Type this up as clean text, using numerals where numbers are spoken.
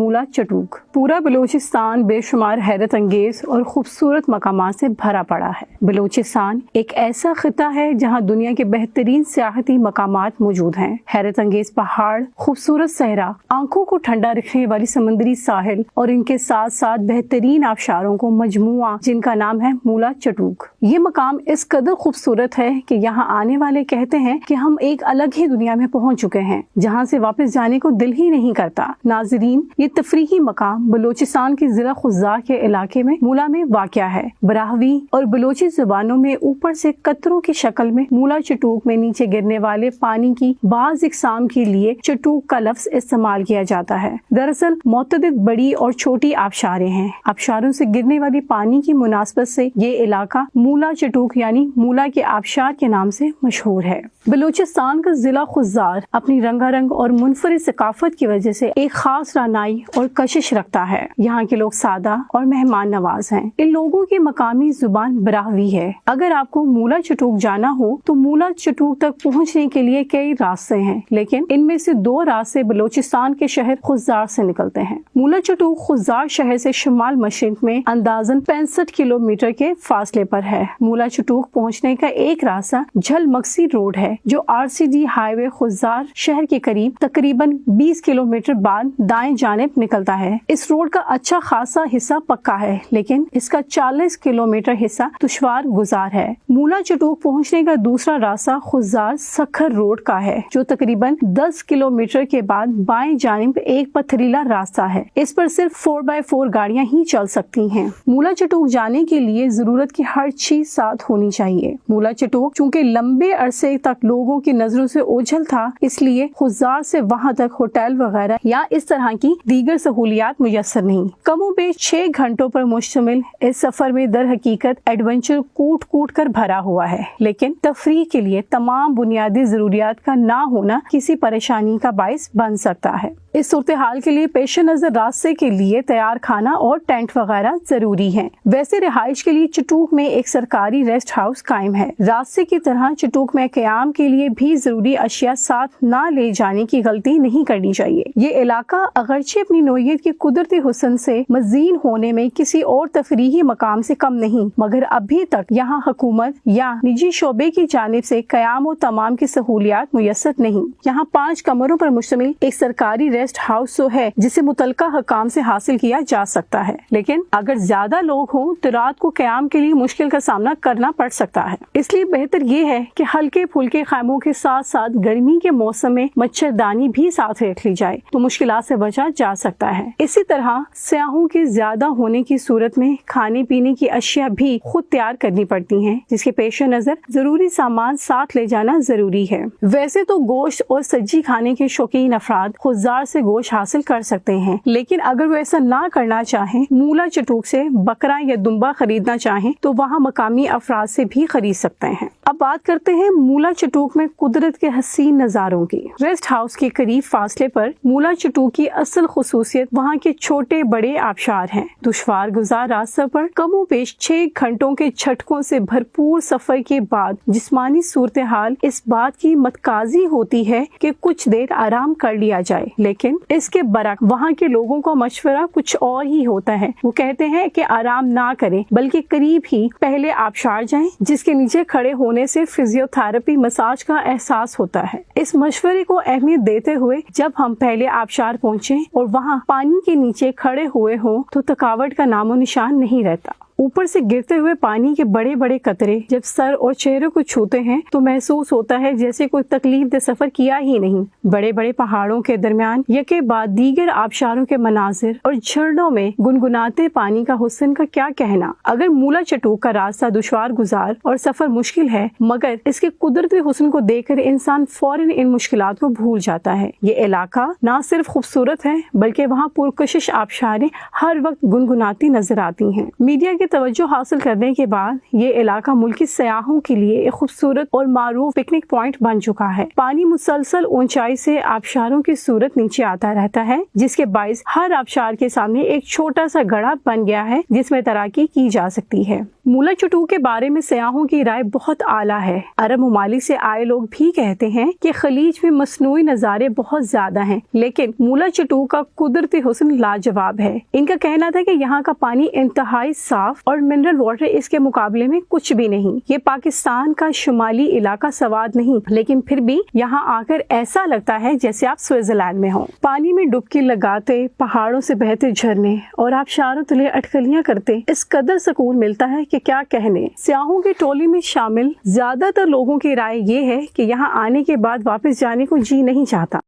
مولا چٹوک۔ پورا بلوچستان بے شمار حیرت انگیز اور خوبصورت مقامات سے بھرا پڑا ہے۔ بلوچستان ایک ایسا خطہ ہے جہاں دنیا کے بہترین سیاحتی مقامات موجود ہیں۔ حیرت انگیز پہاڑ، خوبصورت صحرا، آنکھوں کو ٹھنڈا رکھنے والی سمندری ساحل اور ان کے ساتھ ساتھ بہترین آبشاروں کو مجموعہ جن کا نام ہے مولا چٹوک۔ یہ مقام اس قدر خوبصورت ہے کہ یہاں آنے والے کہتے ہیں کہ ہم ایک الگ ہی دنیا میں پہنچ چکے ہیں جہاں سے واپس جانے کو دل ہی نہیں کرتا۔ ناظرین، یہ تفریحی مقام بلوچستان کے ضلع خضار کے علاقے میں مولا میں واقع ہے۔ براہوی اور بلوچی زبانوں میں اوپر سے قطروں کی شکل میں مولا چٹوک میں نیچے گرنے والے پانی کی بعض اقسام کے لیے چٹوک کا لفظ استعمال کیا جاتا ہے۔ دراصل متعدد بڑی اور چھوٹی آبشاریں ہیں۔ آبشاروں سے گرنے والی پانی کی مناسبت سے یہ علاقہ مولا چٹوک یعنی مولا کے آبشار کے نام سے مشہور ہے۔ بلوچستان کا ضلع خضار اپنی رنگا رنگ اور منفرد ثقافت کی وجہ سے ایک خاص رعنائی اور کشش رکھتا ہے۔ یہاں کے لوگ سادہ اور مہمان نواز ہیں۔ ان لوگوں کی مقامی زبان براہوی ہے۔ اگر آپ کو مولا چٹوک جانا ہو تو مولا چٹوک تک پہنچنے کے لیے کئی راستے ہیں، لیکن ان میں سے 2 راستے بلوچستان کے شہر خضار سے نکلتے ہیں۔ مولا چٹوک خضار شہر سے شمال مشرق میں اندازاً 65 کلومیٹر کے فاصلے پر ہے۔ مولا چٹوک پہنچنے کا ایک راستہ جھل مکسی روڈ ہے جو RCD ہائی وے خضار شہر کے قریب تقریباً 20 کلومیٹر بعد دائیں جانب نکلتا ہے۔ اس روڈ کا اچھا خاصا حصہ پکا ہے، لیکن اس کا 40 کلومیٹر حصہ دشوار گزار ہے۔ مولا چٹوک پہنچنے کا دوسرا راستہ خضار سکھر روڈ کا ہے جو تقریباً 10 کلومیٹر کے بعد بائیں جانب ایک پتھریلا راستہ ہے۔ اس پر صرف 4x4 گاڑیاں ہی چل سکتی ہیں۔ مولا چٹوک جانے کے لیے ضرورت کی ہر چیز ساتھ ہونی چاہیے۔ مولا چٹوک چونکہ لمبے عرصے تک لوگوں کی نظروں سے اوجھل تھا، اس لیے خضار سے وہاں تک ہوٹل وغیرہ یا اس طرح کی دیگر سہولیات میسر نہیں۔ کم و بیش 6 گھنٹوں پر مشتمل اس سفر میں در حقیقت ایڈونچر کوٹ کوٹ کر بھرا ہوا ہے، لیکن تفریح کے لیے تمام بنیادی ضروریات کا نہ ہونا کسی پریشانی کا باعث بن سکتا ہے۔ اس صورتحال کے لیے پیش نظر راستے کے لیے تیار کھانا اور ٹینٹ وغیرہ ضروری ہیں۔ ویسے رہائش کے لیے چٹوک میں ایک سرکاری ریسٹ ہاؤس قائم ہے۔ راستے کی طرح چٹوک میں قیام کے لیے بھی ضروری اشیاء ساتھ نہ لے جانے کی غلطی نہیں کرنی چاہیے۔ یہ علاقہ اگرچہ اپنی نوعیت کے قدرتی حسن سے مزین ہونے میں کسی اور تفریحی مقام سے کم نہیں، مگر ابھی تک یہاں حکومت یا نجی شعبے کی جانب سے قیام و تمام کی سہولیات میسر نہیں۔ یہاں 5 کمروں پر مشتمل ایک سرکاری ریسٹ ہاؤس تو ہے جسے متعلقہ حکام سے حاصل کیا جا سکتا ہے، لیکن اگر زیادہ لوگ ہوں تو رات کو قیام کے لیے مشکل کا سامنا کرنا پڑ سکتا ہے۔ اس لیے بہتر یہ ہے کہ ہلکے پھلکے خیموں کے ساتھ ساتھ گرمی کے موسم میں مچھردانی بھی ساتھ رکھ لی جائے تو مشکلات سے بچا جا سکتا ہے۔ اسی طرح سیاحوں کے زیادہ ہونے کی صورت میں کھانے پینے کی اشیاء بھی خود تیار کرنی پڑتی ہیں، جس کے پیش نظر ضروری سامان ساتھ لے جانا ضروری ہے۔ ویسے تو گوشت اور سبزی کھانے کے شوقین افراد خضار سے گوشت حاصل کر سکتے ہیں، لیکن اگر وہ ایسا نہ کرنا چاہیں، مولا چٹوک سے بکرا یا دمبا خریدنا چاہیں تو وہاں مقامی افراد سے بھی خرید سکتے ہیں۔ اب بات کرتے ہیں مولا چٹوک میں قدرت کے حسین نظاروں کی۔ ریسٹ ہاؤس کے قریب فاصلے پر مولا چٹوک کی اصل خصوصیت وہاں کے چھوٹے بڑے آبشار ہیں۔ دشوار گزار راستہ پر کم و بیش 6 گھنٹوں کے جھٹکوں سے بھرپور سفر کے بعد جسمانی صورتحال اس بات کی متقاضی ہوتی ہے کہ کچھ دیر آرام کر لیا جائے، لیکن اس کے برعکس وہاں کے لوگوں کا مشورہ کچھ اور ہی ہوتا ہے۔ وہ کہتے ہیں کہ آرام نہ کریں بلکہ قریب ہی پہلے آبشار جائیں، جس کے نیچے کھڑے ہونے سے فزیو تھراپی مساج کا احساس ہوتا ہے۔ اس مشورے کو اہمیت دیتے ہوئے جب ہم پہلے آبشار پہنچے اور وہاں پانی کے نیچے کھڑے ہوئے ہوں تو تھکاوٹ کا نام و نشان نہیں رہتا۔ اوپر سے گرتے ہوئے پانی کے بڑے بڑے قطرے جب سر اور چہرے کو چھوتے ہیں تو محسوس ہوتا ہے جیسے کوئی تکلیف دہ سفر کیا ہی نہیں۔ بڑے بڑے پہاڑوں کے درمیان یکے بعد دیگر آبشاروں کے مناظر اور جھرنوں میں گنگناتے پانی کا حسن کا کیا کہنا۔ اگر مولا چٹوک کا راستہ دشوار گزار اور سفر مشکل ہے، مگر اس کے قدرتی حسن کو دیکھ کر انسان فوراً ان مشکلات کو بھول جاتا ہے۔ یہ علاقہ نہ صرف خوبصورت ہے بلکہ وہاں پرکشش آبشاریں ہر وقت گنگناتی نظر آتی ہیں۔ میڈیا کے توجہ حاصل کرنے کے بعد یہ علاقہ ملکی سیاحوں کے لیے ایک خوبصورت اور معروف پکنک پوائنٹ بن چکا ہے۔ پانی مسلسل اونچائی سے آبشاروں کی صورت نیچے آتا رہتا ہے، جس کے باعث ہر آبشار کے سامنے ایک چھوٹا سا گڑھا بن گیا ہے جس میں تیراکی کی جا سکتی ہے۔ مولا چٹو کے بارے میں سیاحوں کی رائے بہت اعلیٰ ہے۔ عرب ممالک سے آئے لوگ بھی کہتے ہیں کہ خلیج میں مصنوعی نظارے بہت زیادہ ہیں، لیکن مولا چٹو کا قدرتی حسن لاجواب ہے۔ ان کا کہنا تھا کہ یہاں کا پانی انتہائی صاف اور منرل واٹر اس کے مقابلے میں کچھ بھی نہیں۔ یہ پاکستان کا شمالی علاقہ سواد نہیں، لیکن پھر بھی یہاں آ کر ایسا لگتا ہے جیسے آپ سوئٹزرلینڈ میں ہوں۔ پانی میں ڈبکی لگاتے، پہاڑوں سے بہتے جھرنے اور آبشاروں تلے اٹکلیاں کرتے اس قدر سکون ملتا ہے کہ کیا کہنے۔ سیاحوں کی ٹولی میں شامل زیادہ تر لوگوں کی رائے یہ ہے کہ یہاں آنے کے بعد واپس جانے کو جی نہیں چاہتا۔